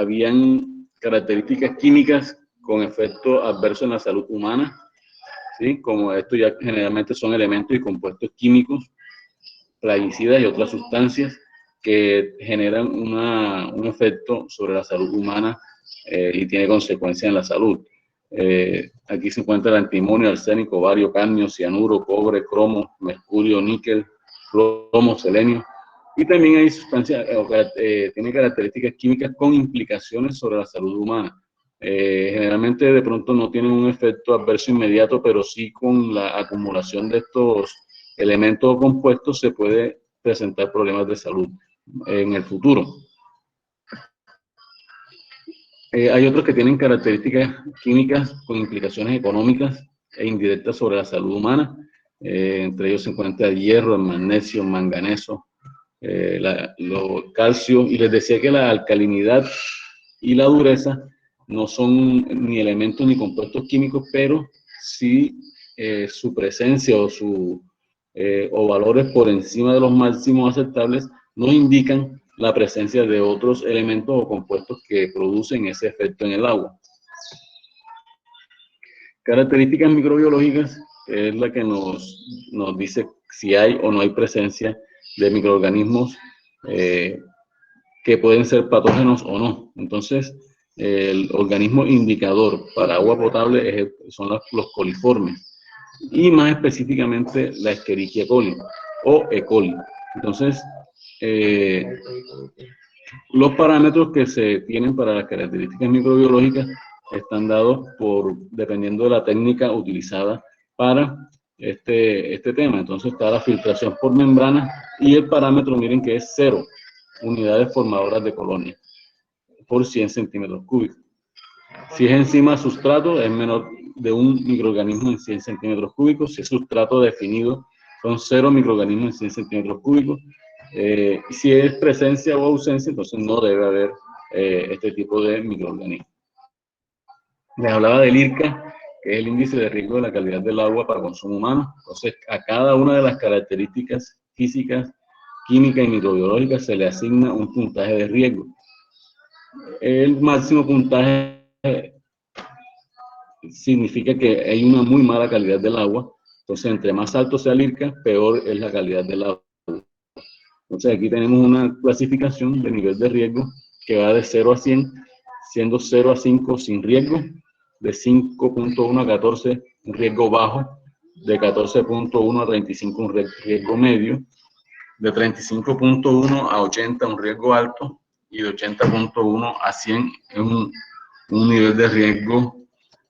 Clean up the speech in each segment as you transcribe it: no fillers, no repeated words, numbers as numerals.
habían características químicas con efecto adverso en la salud humana, ¿sí? Como esto ya generalmente son elementos y compuestos químicos, plaguicidas y otras sustancias que generan un efecto sobre la salud humana y tiene consecuencias en la salud. Aquí se encuentra el antimonio, arsénico, bario, cadmio, cianuro, cobre, cromo, mercurio, níquel, plomo, selenio. Y también hay sustancias, tiene características químicas con implicaciones sobre la salud humana. Generalmente de pronto no tienen un efecto adverso inmediato, pero sí con la acumulación de estos elementos o compuestos se puede presentar problemas de salud en el futuro. Hay otros que tienen características químicas con implicaciones económicas e indirectas sobre la salud humana. Entre ellos se encuentra el hierro, el magnesio, el manganeso, calcio, y les decía que la alcalinidad y la dureza no son ni elementos ni compuestos químicos, pero sí su presencia o valores por encima de los máximos aceptables nos indican la presencia de otros elementos o compuestos que producen ese efecto en el agua. Características microbiológicas es la que nos dice si hay o no hay presencia de microorganismos que pueden ser patógenos o no. Entonces, el organismo indicador para agua potable son los coliformes, y más específicamente la Escherichia coli o E. coli. Entonces, los parámetros que se tienen para las características microbiológicas están dados dependiendo de la técnica utilizada para este tema. Entonces está la filtración por membrana y el parámetro, miren que es 0 unidades formadoras de colonia por 100 centímetros cúbicos. Si es enzima sustrato, es menor de un microorganismo en 100 centímetros cúbicos. Si es sustrato definido, son 0 microorganismos en 100 centímetros cúbicos. Si es presencia o ausencia, entonces no debe haber este tipo de microorganismos. Les hablaba del IRCA, que es el índice de riesgo de la calidad del agua para consumo humano. Entonces, a cada una de las características físicas, químicas y microbiológicas se le asigna un puntaje de riesgo. El máximo puntaje significa que hay una muy mala calidad del agua. Entonces, entre más alto sea el IRCA, peor es la calidad del agua. Entonces, aquí tenemos una clasificación de nivel de riesgo que va de 0 a 100, siendo 0 a 5 sin riesgo, de 5.1 a 14 un riesgo bajo, de 14.1 a 35 un riesgo medio, de 35.1 a 80 un riesgo alto, y de 80.1 a 100 es un nivel de riesgo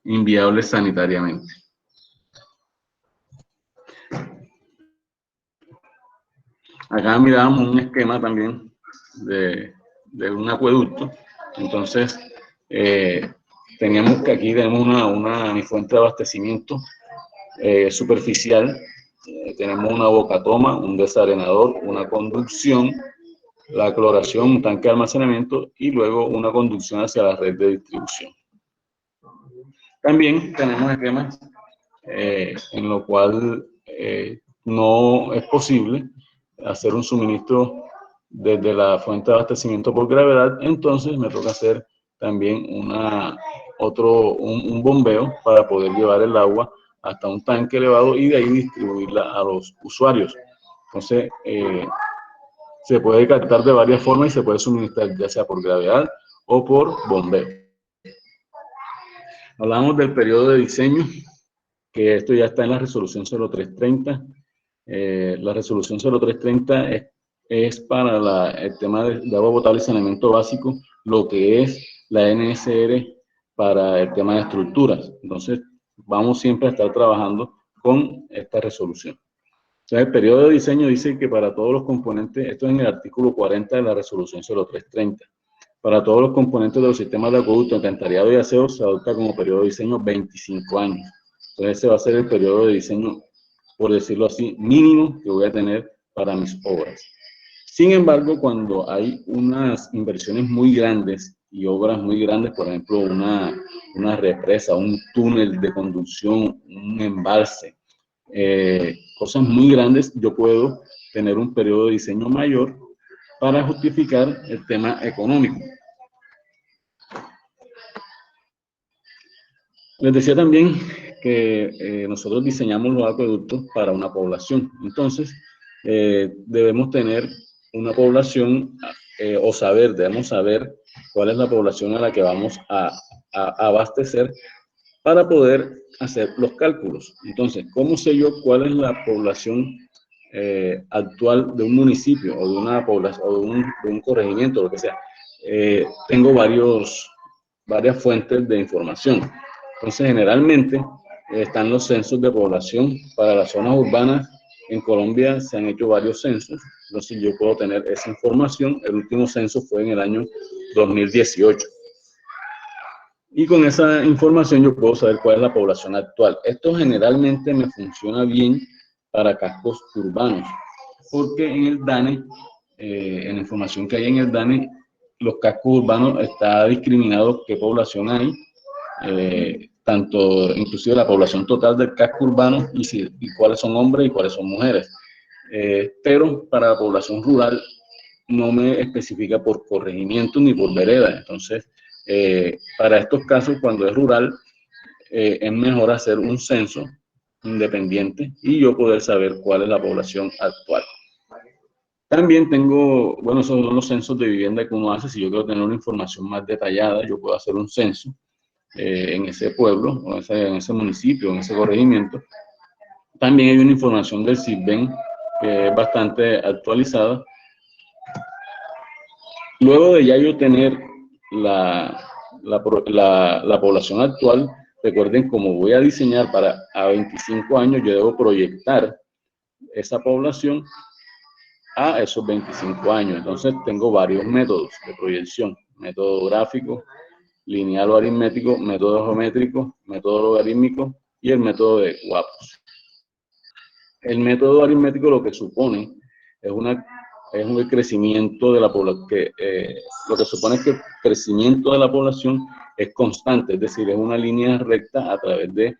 inviable sanitariamente. Acá miramos un esquema también de un acueducto. Entonces, teníamos que aquí tenemos una fuente de abastecimiento superficial. Tenemos una bocatoma, un desarenador, una conducción, la cloración, un tanque de almacenamiento y luego una conducción hacia la red de distribución. También tenemos esquemas en lo cual no es posible hacer un suministro desde la fuente de abastecimiento por gravedad. Entonces me toca hacer también un bombeo para poder llevar el agua hasta un tanque elevado y de ahí distribuirla a los usuarios. Entonces se puede captar de varias formas y se puede suministrar ya sea por gravedad o por bombeo. Hablamos del periodo de diseño, que esto ya está en la resolución 0330. La resolución 0330 es para el tema de agua potable y saneamiento básico, lo que es la NSR para el tema de estructuras. Entonces, vamos siempre a estar trabajando con esta resolución. Entonces, el periodo de diseño dice que para todos los componentes, esto es en el artículo 40 de la resolución 0330, para todos los componentes de los sistemas de acueducto, alcantarillado y aseo se adopta como periodo de diseño 25 años. Entonces, ese va a ser el periodo de diseño, por decirlo así, mínimo que voy a tener para mis obras. Sin embargo, cuando hay unas inversiones muy grandes y obras muy grandes, por ejemplo, una represa, un túnel de conducción, un embalse, cosas muy grandes, yo puedo tener un periodo de diseño mayor para justificar el tema económico. Les decía también que nosotros diseñamos los acueductos para una población. Entonces, debemos tener una población debemos saber cuál es la población a la que vamos a abastecer para poder hacer los cálculos. Entonces, ¿cómo sé yo cuál es la población actual de un municipio o de una población o de un corregimiento, lo que sea? Tengo varias fuentes de información. Entonces, generalmente están los censos de población para las zonas urbanas. En Colombia se han hecho varios censos, entonces yo puedo tener esa información. El último censo fue en el año 2018. Y con esa información yo puedo saber cuál es la población actual. Esto generalmente me funciona bien para cascos urbanos, porque en el DANE, en la información que hay en el DANE, los cascos urbanos está discriminado qué población hay, tanto inclusive la población total del casco urbano y cuáles son hombres y cuáles son mujeres. Pero para la población rural no me especifica por corregimiento ni por vereda. Entonces, para estos casos, cuando es rural, es mejor hacer un censo independiente y yo poder saber cuál es la población actual. También tengo, bueno, esos son los censos de vivienda que uno hace. Si yo quiero tener una información más detallada, yo puedo hacer un censo en ese pueblo, o en ese municipio, en ese corregimiento. También hay una información del CISBEN que es bastante actualizada. Luego de ya yo tener la población actual, recuerden, como voy a diseñar para a 25 años, yo debo proyectar esa población a esos 25 años. Entonces tengo varios métodos de proyección: método gráfico, lineal o aritmético, método geométrico, método logarítmico y el método de Wappos. El método aritmético lo que supone es un crecimiento de la población, lo que supone es que el crecimiento de la población es constante, es decir, es una línea recta a través del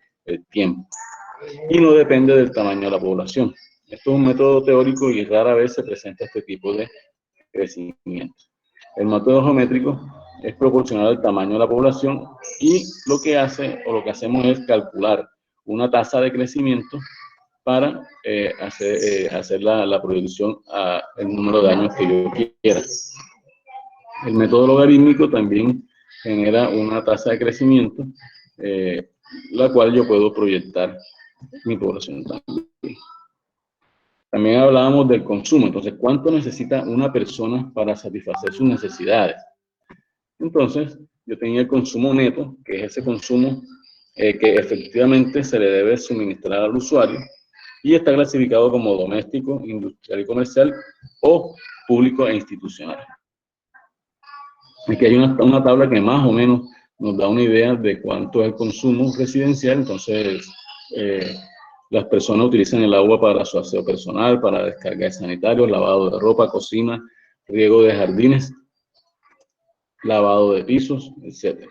tiempo y no depende del tamaño de la población. Esto es un método teórico y rara vez se presenta este tipo de crecimiento. El método geométrico es proporcional al tamaño de la población y lo que hacemos es calcular una tasa de crecimiento para hacer la proyección al número de años que yo quiera. El método logarítmico también genera una tasa de crecimiento, la cual yo puedo proyectar mi población también. También hablábamos del consumo. Entonces, ¿cuánto necesita una persona para satisfacer sus necesidades? Entonces, yo tenía el consumo neto, que es ese consumo que efectivamente se le debe suministrar al usuario, y está clasificado como doméstico, industrial y comercial o público e institucional. Aquí hay una tabla que más o menos nos da una idea de cuánto es el consumo residencial. Entonces, las personas utilizan el agua para su aseo personal, para descarga de sanitarios, lavado de ropa, cocina, riego de jardines, lavado de pisos, etc.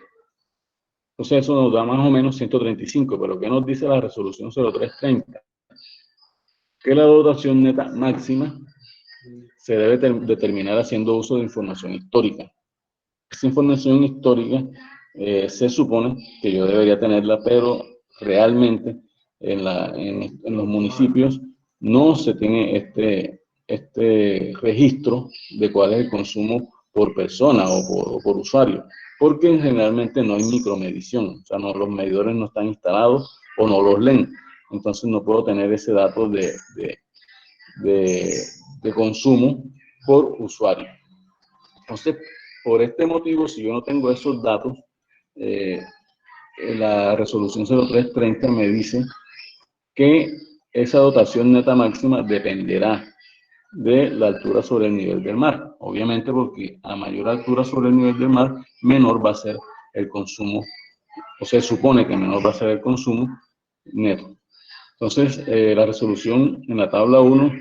Entonces, eso nos da más o menos 135, pero ¿qué nos dice la resolución 0330? Que la dotación neta máxima se debe determinar haciendo uso de información histórica. Esa información histórica se supone que yo debería tenerla, pero realmente en los municipios no se tiene este registro de cuál es el consumo por persona o por usuario, porque generalmente no hay micromedición, o sea, los medidores no están instalados o no los leen. Entonces no puedo tener ese dato de consumo por usuario. Entonces, por este motivo, si yo no tengo esos datos, la resolución 0330 me dice que esa dotación neta máxima dependerá de la altura sobre el nivel del mar. Obviamente, porque a mayor altura sobre el nivel del mar, menor va a ser el consumo, o se supone que menor va a ser el consumo neto. Entonces, la resolución en la tabla 1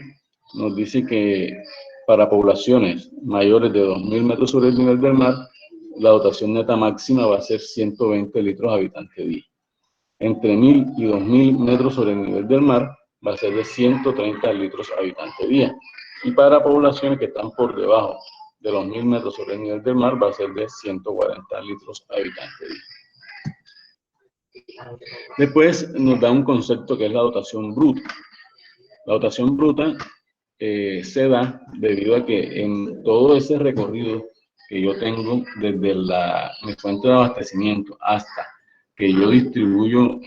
nos dice que para poblaciones mayores de 2.000 metros sobre el nivel del mar, la dotación neta máxima va a ser 120 litros habitante día. Entre 1.000 y 2.000 metros sobre el nivel del mar, va a ser de 130 litros habitante día. Y para poblaciones que están por debajo de los 1.000 metros sobre el nivel del mar, va a ser de 140 litros habitante día. Después nos da un concepto que es la dotación bruta. La dotación bruta se da debido a que en todo ese recorrido que yo tengo desde mi fuente de abastecimiento hasta que yo distribuyo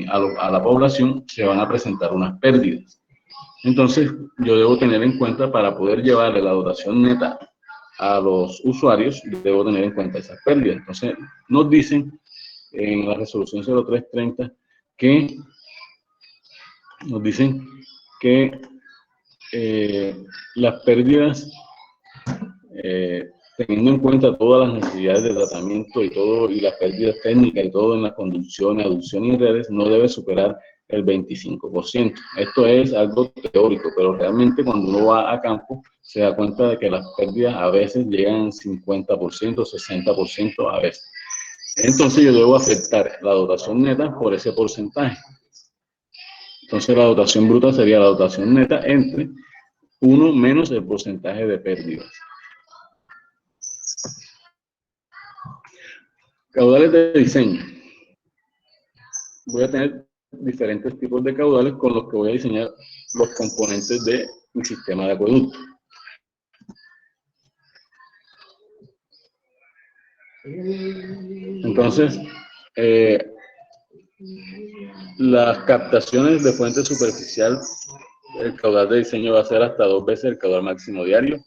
a la población, se van a presentar unas pérdidas. Entonces, yo debo tener en cuenta, para poder llevarle la dotación neta a los usuarios, debo tener en cuenta esas pérdidas. Entonces, nos dicen en la resolución 0330 que nos dicen que las pérdidas, teniendo en cuenta todas las necesidades de tratamiento y todo, y las pérdidas técnicas y todo en la conducción, aducción y redes, no debe superar el 25%. Esto es algo teórico, pero realmente cuando uno va a campo se da cuenta de que las pérdidas a veces llegan al 50%, 60% a veces. Entonces yo debo aceptar la dotación neta por ese porcentaje. Entonces la dotación bruta sería la dotación neta entre 1 menos el porcentaje de pérdidas. Caudales de diseño. Voy a tener diferentes tipos de caudales con los que voy a diseñar los componentes de mi sistema de acueducto. Entonces, las captaciones de fuente superficial, el caudal de diseño va a ser hasta 2 veces el caudal máximo diario.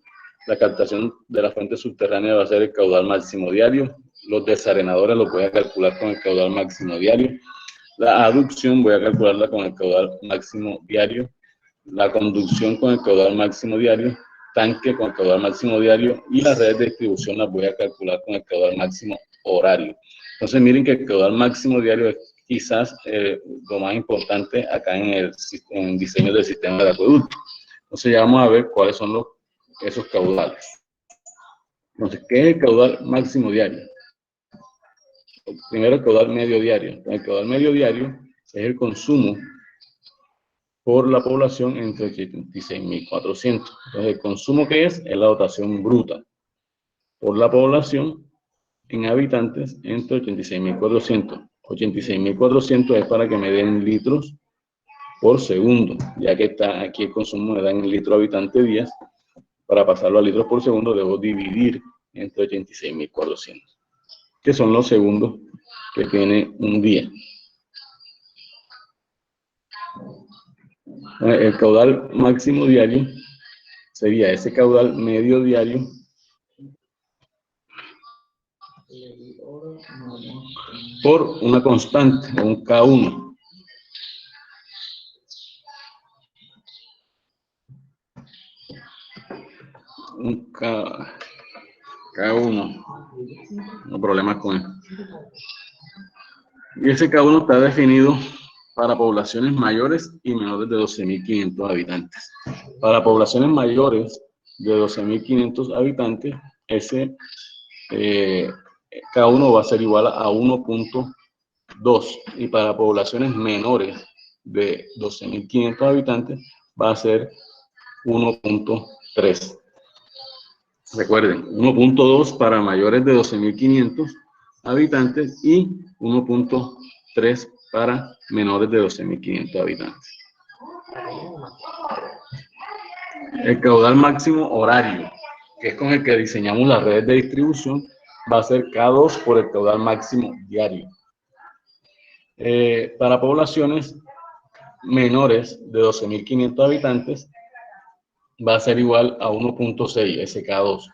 La captación de la fuente subterránea va a ser el caudal máximo diario. Los desarenadores los voy a calcular con el caudal máximo diario. La aducción voy a calcularla con el caudal máximo diario. La conducción con el caudal máximo diario. Tanque con el caudal máximo diario. Y las redes de distribución las voy a calcular con el caudal máximo horario. Entonces miren que el caudal máximo diario es quizás lo más importante acá en el diseño del sistema de acueducto. Entonces ya vamos a ver cuáles son esos caudales. Entonces, ¿qué es el caudal máximo diario? Primero, el caudal medio diario. El caudal medio diario es el consumo por la población entre 86.400. Entonces, el consumo que es la dotación bruta por la población en habitantes entre 86.400. 86.400 es para que me den litros por segundo, ya que está aquí el consumo me da en litro habitante días. Para pasarlo a litros por segundo debo dividir entre 86.400, que son los segundos que tiene un día. El caudal máximo diario sería ese caudal medio diario por una constante, o un K1. Un K1. No problemas con él. Y ese K1 está definido para poblaciones mayores y menores de 12.500 habitantes. Para poblaciones mayores de 12.500 habitantes, ese K1 va a ser igual a 1.2. Y para poblaciones menores de 12.500 habitantes, va a ser 1.3. Recuerden, 1.2 para mayores de 12.500 habitantes y 1.3 para menores de 12.500 habitantes. El caudal máximo horario, que es con el que diseñamos las redes de distribución, va a ser K2 por el caudal máximo diario. Para poblaciones menores de 12.500 habitantes, va a ser igual a 1.6, ese K2.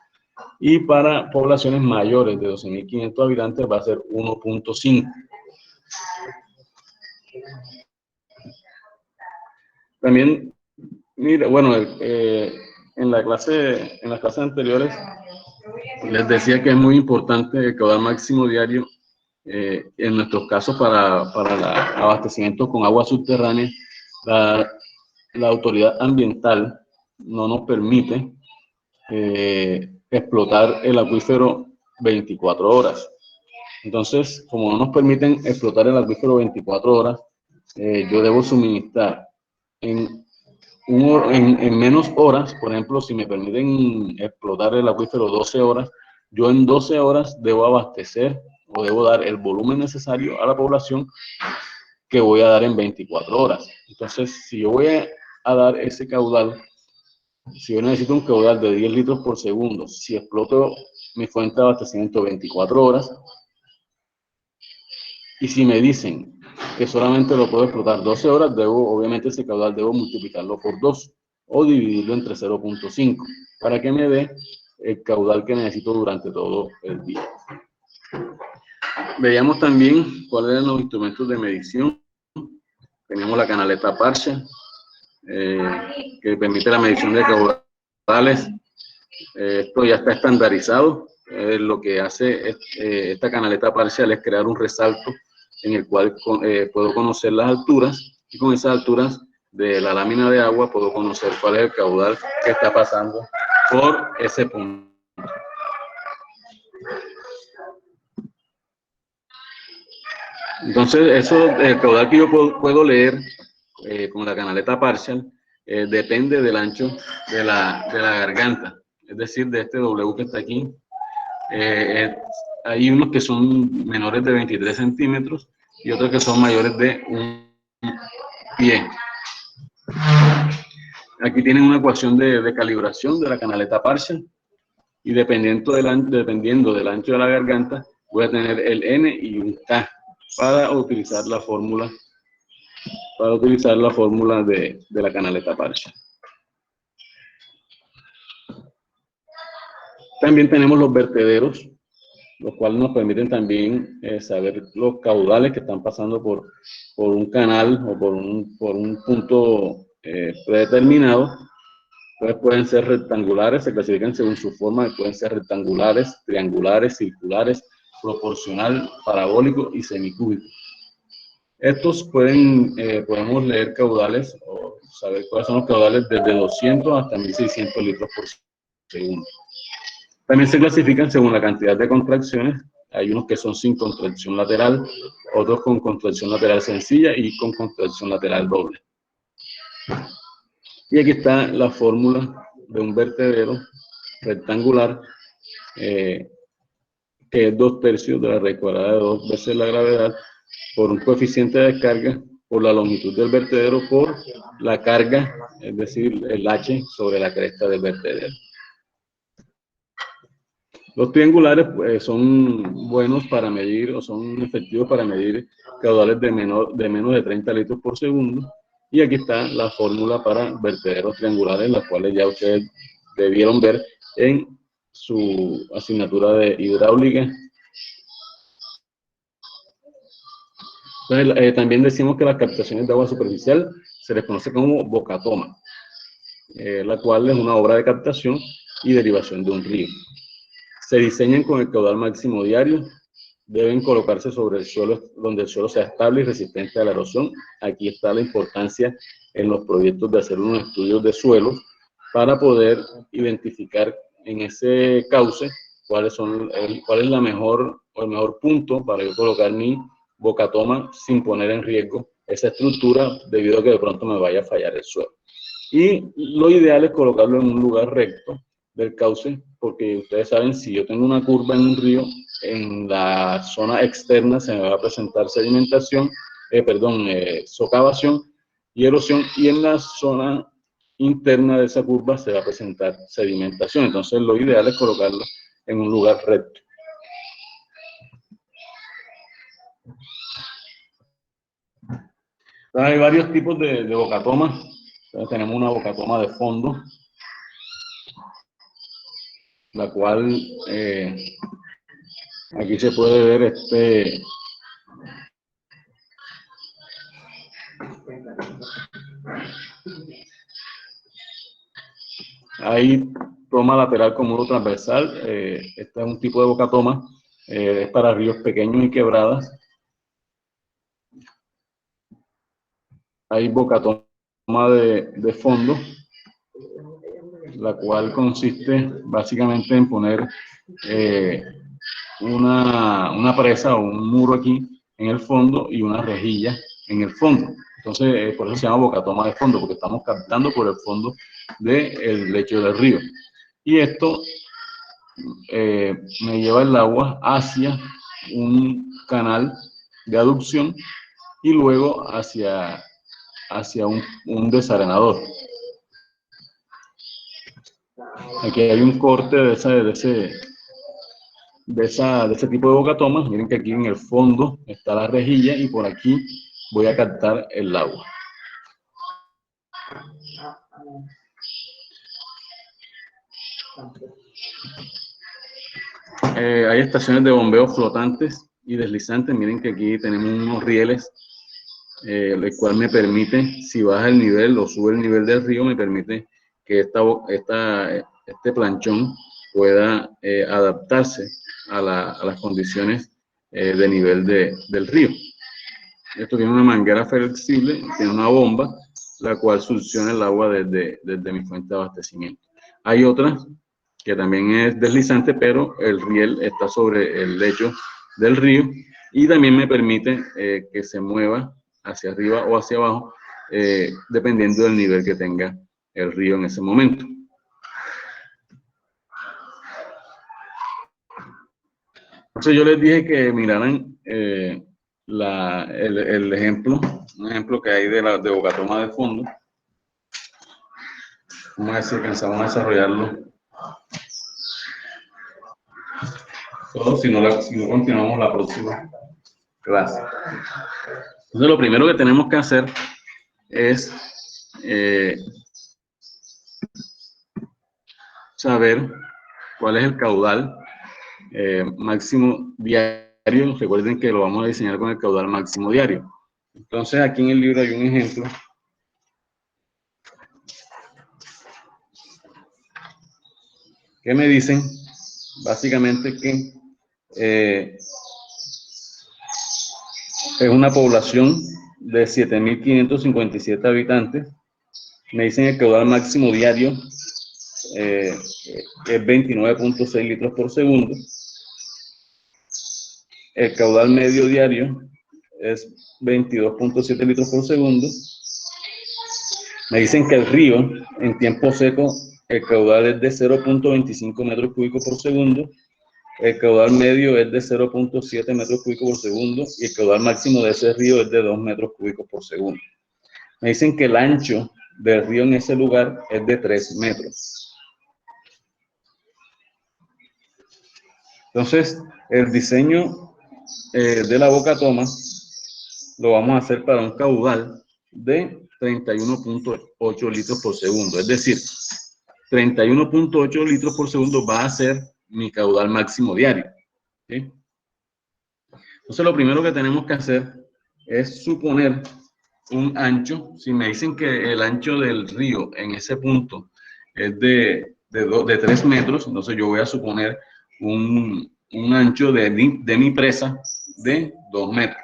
Y para poblaciones mayores de 12.500 habitantes va a ser 1.5. También, mira, bueno, en las clases anteriores les decía que es muy importante el caudal máximo diario en nuestros casos para el abastecimiento con agua subterránea. La autoridad ambiental no nos permite explotar el acuífero 24 horas. Entonces, como no nos permiten explotar el acuífero 24 horas, yo debo suministrar en menos horas. Por ejemplo, si me permiten explotar el acuífero 12 horas, yo en 12 horas debo abastecer o debo dar el volumen necesario a la población que voy a dar en 24 horas. Entonces, si yo voy a dar ese caudal, si yo necesito un caudal de 10 litros por segundo, si exploto mi fuente de abastecimiento 24 horas, y si me dicen que solamente lo puedo explotar 12 horas, obviamente ese caudal debo multiplicarlo por 2 o dividirlo entre 0.5 para que me dé el caudal que necesito durante todo el día. Veíamos también cuáles eran los instrumentos de medición. Tenemos la canaleta Partial, que permite la medición de caudales. Esto ya está estandarizado. Lo que hace esta canaleta Partial es crear un resalto en el cual puedo conocer las alturas, y con esas alturas de la lámina de agua puedo conocer cuál es el caudal que está pasando por ese punto. Entonces, el caudal que yo puedo leer con la canaleta Partial depende del ancho de la garganta, es decir, de este W que está aquí. Hay unos que son menores de 23 centímetros y otros que son mayores de un pie. Aquí tienen una ecuación de calibración de la canaleta Partial, y dependiendo del ancho de la garganta, voy a tener el N y un K para utilizar la fórmula de la canaleta Partial. También tenemos los vertederos, los cuales nos permiten también saber los caudales que están pasando por un canal o por un punto predeterminado. Pues pueden ser rectangulares, se clasifican según su forma, pueden ser rectangulares, triangulares, circulares, proporcional, parabólico y semicúbico. Estos podemos leer caudales o saber cuáles son los caudales desde 200 hasta 1600 litros por segundo. También se clasifican según la cantidad de contracciones. Hay unos que son sin contracción lateral, otros con contracción lateral sencilla y con contracción lateral doble. Y aquí está la fórmula de un vertedero rectangular, que es 2/3 de la raíz cuadrada de 2 veces la gravedad, por un coeficiente de descarga, por la longitud del vertedero, por la carga, es decir, el H sobre la cresta del vertedero. Los triangulares son buenos para medir, o son efectivos para medir caudales de menos de 30 litros por segundo. Y aquí está la fórmula para vertederos triangulares, las cuales ya ustedes debieron ver en su asignatura de hidráulica. Entonces, también decimos que las captaciones de agua superficial se les conoce como bocatoma, la cual es una obra de captación y derivación de un río. Se diseñan con el caudal máximo diario, deben colocarse sobre el suelo, donde el suelo sea estable y resistente a la erosión. Aquí está la importancia en los proyectos de hacer unos estudios de suelos para poder identificar en ese cauce cuál es el mejor punto para yo colocar mi bocatoma sin poner en riesgo esa estructura, debido a que de pronto me vaya a fallar el suelo. Y lo ideal es colocarlo en un lugar recto del cauce, porque ustedes saben, si yo tengo una curva en un río, en la zona externa se me va a presentar socavación y erosión, y en la zona interna de esa curva se va a presentar sedimentación. Entonces lo ideal es colocarlo en un lugar recto. Hay varios tipos de bocatomas. Tenemos una bocatoma de fondo, la cual aquí se puede ver hay toma lateral con muro transversal. Este es un tipo de bocatoma, es para ríos pequeños y quebradas. Hay bocatoma de fondo, la cual consiste básicamente en poner una presa o un muro aquí en el fondo y una rejilla en el fondo. Entonces, por eso se llama bocatoma de fondo, porque estamos captando por el fondo del lecho del río. Y esto me lleva el agua hacia un canal de aducción y luego hacia un desarenador. Aquí hay un corte de ese tipo de bocatomas. Miren que aquí en el fondo está la rejilla y por aquí voy a captar el agua. Hay estaciones de bombeo flotantes y deslizantes. Miren que aquí tenemos unos rieles, el cual me permite, si baja el nivel o sube el nivel del río, me permite que este planchón pueda adaptarse a las condiciones de nivel del río. Esto tiene una manguera flexible, tiene una bomba, la cual succiona el agua desde mi fuente de abastecimiento. Hay otra que también es deslizante, pero el riel está sobre el lecho del río y también me permite que se mueva hacia arriba o hacia abajo, dependiendo del nivel que tenga el río en ese momento. Entonces yo les dije que miraran el ejemplo, un ejemplo que hay de bocatoma de fondo. Vamos a ver si alcanzamos a desarrollarlo. Todo, si no continuamos la próxima clase. Entonces lo primero que tenemos que hacer es saber cuál es el caudal máximo diario. Recuerden que lo vamos a diseñar con el caudal máximo diario. Entonces aquí en el libro hay un ejemplo que me dicen básicamente que es una población de 7.557 habitantes. Me dicen el caudal máximo diario es 29.6 litros por segundo. El caudal medio diario es 22.7 litros por segundo. Me dicen que el río en tiempo seco, el caudal es de 0.25 metros cúbicos por segundo. El caudal medio es de 0.7 metros cúbicos por segundo y el caudal máximo de ese río es de 2 metros cúbicos por segundo. Me dicen que el ancho del río en ese lugar es de 3 metros. Entonces, el diseño de la bocatoma lo vamos a hacer para un caudal de 31.8 litros por segundo. Es decir, 31.8 litros por segundo va a ser mi caudal máximo diario. ¿Sí? Entonces, lo primero que tenemos que hacer es suponer un ancho. Si me dicen que el ancho del río en ese punto es de 3 metros, entonces yo voy a suponer un ancho de mi presa de 2 metros.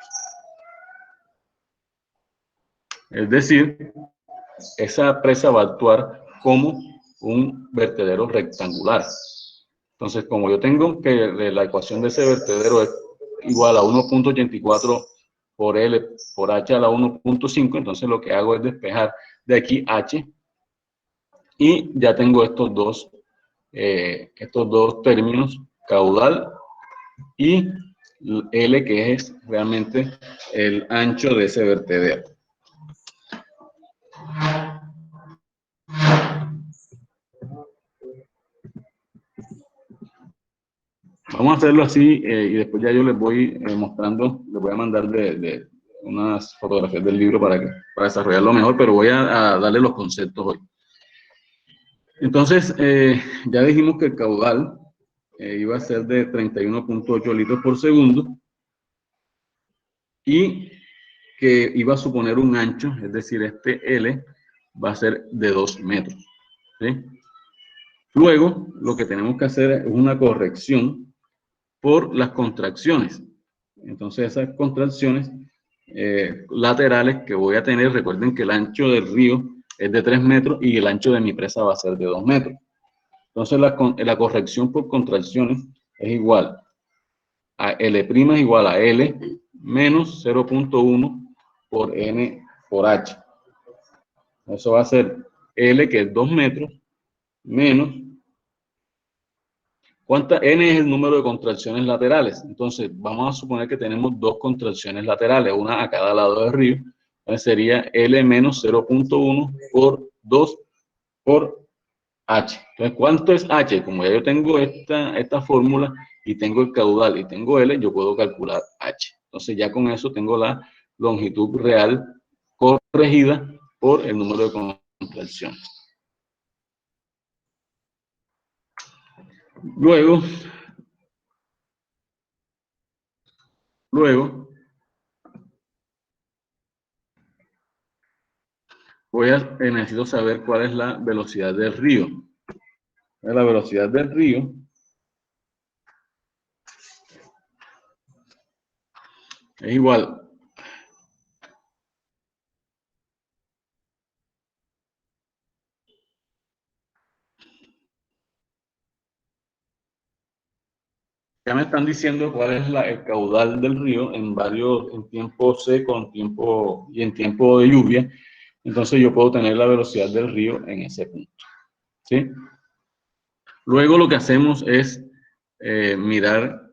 Es decir, esa presa va a actuar como un vertedero rectangular. Entonces, como yo tengo que la ecuación de ese vertedero es igual a 1.84 por L por H a la 1.5, entonces lo que hago es despejar de aquí H y ya tengo estos dos términos, caudal y L, que es realmente el ancho de ese vertedero. Vamos a hacerlo así y después ya yo les voy mostrando, les voy a mandar de unas fotografías del libro para desarrollarlo mejor, pero voy a darle los conceptos hoy. Entonces, ya dijimos que el caudal iba a ser de 31.8 litros por segundo y que iba a suponer un ancho, es decir, este L va a ser de 2 metros. ¿Sí? Luego, lo que tenemos que hacer es una corrección por las contracciones. Entonces, esas contracciones laterales que voy a tener, recuerden que el ancho del río es de 3 metros y el ancho de mi presa va a ser de 2 metros. Entonces, la corrección por contracciones es igual a L' es igual a L menos 0.1 por N por H. Eso va a ser L, que es 2 metros, menos N es el número de contracciones laterales. Entonces, vamos a suponer que tenemos dos contracciones laterales, una a cada lado del río. Entonces, sería L menos 0.1 por 2 por H. Entonces, ¿cuánto es H? Como ya yo tengo esta fórmula y tengo el caudal y tengo L, yo puedo calcular H. Entonces, ya con eso tengo la longitud real corregida por el número de contracciones. Luego, necesito saber cuál es la velocidad del río. La velocidad del río es igual ya me están diciendo cuál es el caudal del río en tiempo seco, en tiempo de lluvia. Entonces yo puedo tener la velocidad del río en ese punto, ¿sí? Luego lo que hacemos es mirar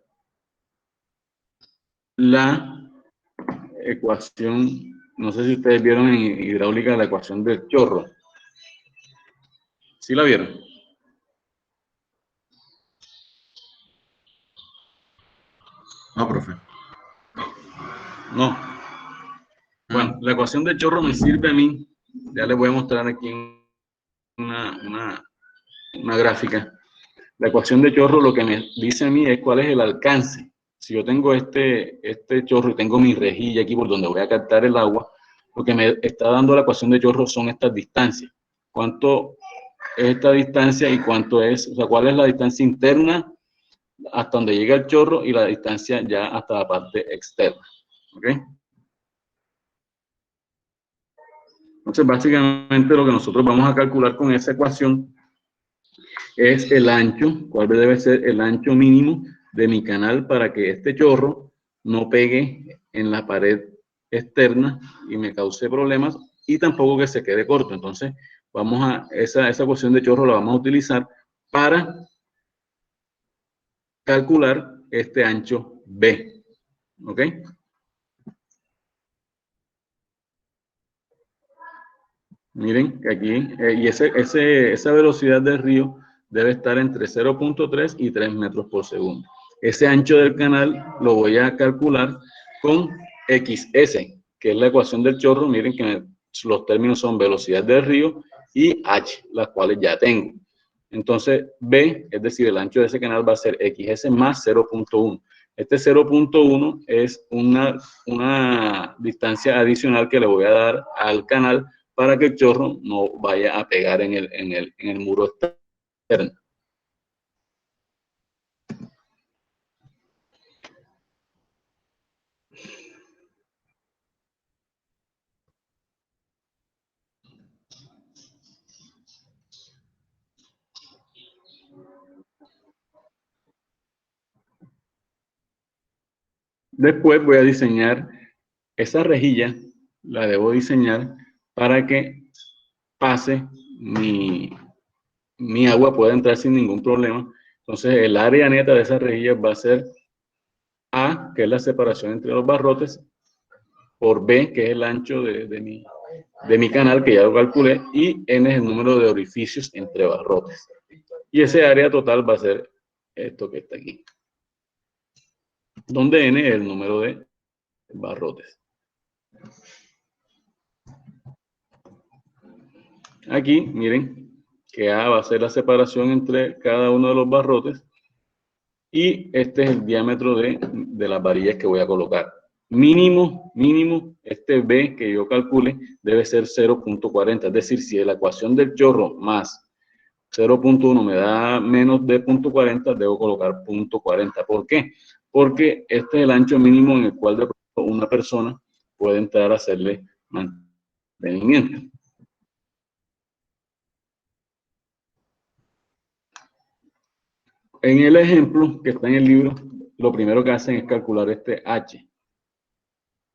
la ecuación, no sé si ustedes vieron en hidráulica la ecuación del chorro. ¿Sí la vieron? No, profe. No. Bueno, la ecuación del chorro me sirve a mí. Ya les voy a mostrar aquí una gráfica. La ecuación de chorro lo que me dice a mí es cuál es el alcance. Si yo tengo este chorro y tengo mi rejilla aquí por donde voy a captar el agua, lo que me está dando la ecuación de chorro son estas distancias. ¿Cuánto es esta distancia y cuánto es, o sea, cuál es la distancia interna hasta donde llega el chorro y la distancia ya hasta la parte externa? ¿Ok? Entonces, básicamente lo que nosotros vamos a calcular con esa ecuación es el ancho, cuál debe ser el ancho mínimo de mi canal para que este chorro no pegue en la pared externa y me cause problemas y tampoco que se quede corto. Entonces, esa ecuación de chorro la vamos a utilizar para calcular este ancho B. ¿Ok? Miren que aquí, y esa velocidad del río debe estar entre 0.3 y 3 metros por segundo. Ese ancho del canal lo voy a calcular con XS, que es la ecuación del chorro. Miren que los términos son velocidad del río y H, las cuales ya tengo. Entonces, B, es decir, el ancho de ese canal va a ser XS más 0.1. Este 0.1 es una distancia adicional que le voy a dar al canal para que el chorro no vaya a pegar en el muro externo. Después voy a diseñar esa rejilla, la debo diseñar para que pase mi agua, pueda entrar sin ningún problema. Entonces el área neta de esa rejilla va a ser A, que es la separación entre los barrotes, por B, que es el ancho de mi canal, que ya lo calculé, y N es el número de orificios entre barrotes. Y ese área total va a ser esto que está aquí, donde N es el número de barrotes. Aquí, miren, que A va a ser la separación entre cada uno de los barrotes y este es el diámetro de las varillas que voy a colocar. Mínimo, este B que yo calcule debe ser 0.40, es decir, si la ecuación del chorro más 0.1 me da menos de 0.40, debo colocar 0.40. ¿Por qué? Porque este es el ancho mínimo en el cual una persona puede entrar a hacerle mantenimiento. En el ejemplo que está en el libro, lo primero que hacen es calcular este H.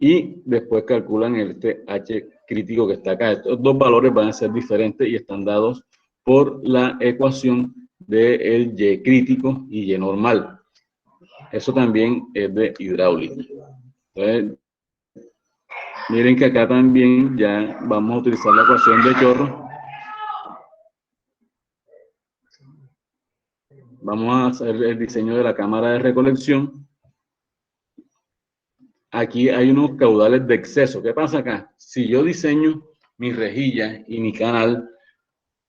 Y después calculan este H crítico que está acá. Estos dos valores van a ser diferentes y están dados por la ecuación del Y crítico y Y normal. Eso también es de hidráulica. Entonces, miren que acá también ya vamos a utilizar la ecuación de chorro. Vamos a hacer el diseño de la cámara de recolección. Aquí hay unos caudales de exceso. ¿Qué pasa acá? Si yo diseño mi rejilla y mi canal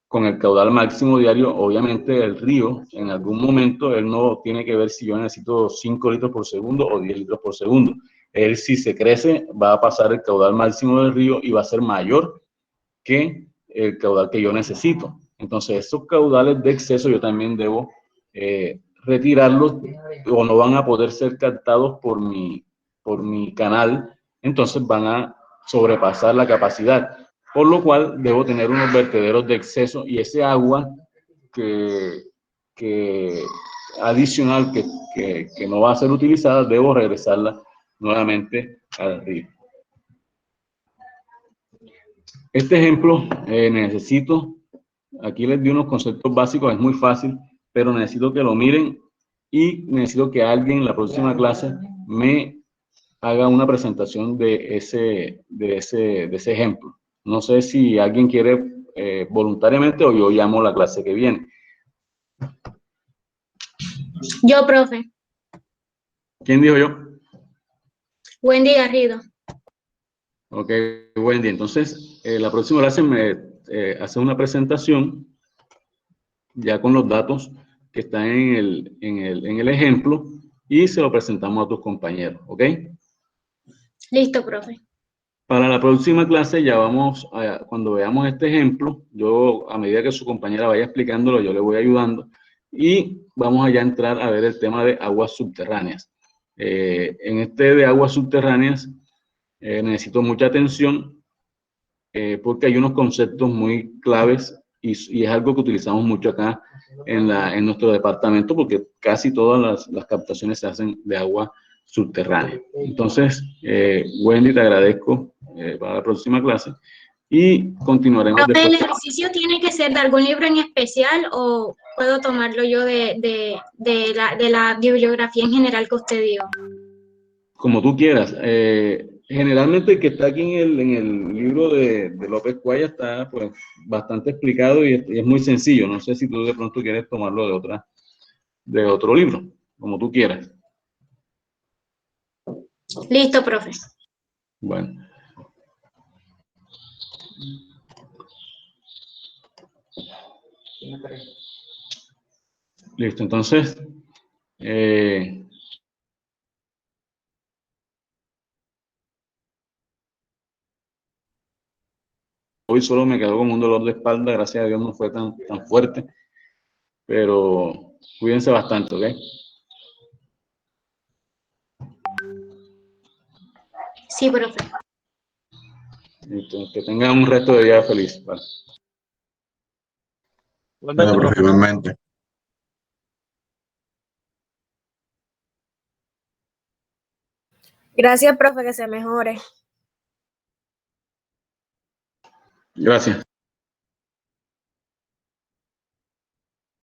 con el caudal máximo diario, obviamente el río, en algún momento, él no tiene que ver si yo necesito 5 litros por segundo o 10 litros por segundo. Él, si se crece, va a pasar el caudal máximo del río y va a ser mayor que el caudal que yo necesito. Entonces, esos caudales de exceso yo también debo retirarlos o no van a poder ser captados por mi canal, entonces van a sobrepasar la capacidad, por lo cual debo tener unos vertederos de exceso y ese agua que adicional que no va a ser utilizada, debo regresarla nuevamente al río. Este ejemplo necesito, aquí les di unos conceptos básicos, es muy fácil, pero necesito que lo miren y necesito que alguien en la próxima clase me haga una presentación de ese ejemplo. No sé si alguien quiere voluntariamente o yo llamo la clase que viene. Yo, profe. ¿Quién dijo yo? Wendy Garrido. Ok, Wendy. Entonces, la próxima clase me hace una presentación ya con los datos que están en el ejemplo y se lo presentamos a tus compañeros, ¿ok? Listo, profe. Para la próxima clase ya vamos a, cuando veamos este ejemplo, yo a medida que su compañera vaya explicándolo, yo le voy ayudando y vamos allá a entrar a ver el tema de aguas subterráneas. En este de aguas subterráneas necesito mucha atención porque hay unos conceptos muy claves y es algo que utilizamos mucho acá en nuestro departamento porque casi todas las captaciones se hacen de agua subterránea. Entonces, Wendy, te agradezco para la próxima clase y continuaremos Profe, ¿el después. ejercicio tiene que ser de algún libro en especial o puedo tomarlo yo de la bibliografía en general que usted dio? Como tú quieras. Generalmente el que está aquí en el libro de López Cuaya está pues bastante explicado y es muy sencillo. No sé si tú de pronto quieres tomarlo de otro libro, como tú quieras. Listo, profe. Bueno. Listo, entonces, hoy solo me quedó como un dolor de espalda, gracias a Dios no fue tan fuerte, pero cuídense bastante, ¿ok? Sí, profe. Listo, que tengan un resto de día feliz. Vale. Bueno, profe, igualmente. Gracias, profe, que se mejore. Gracias.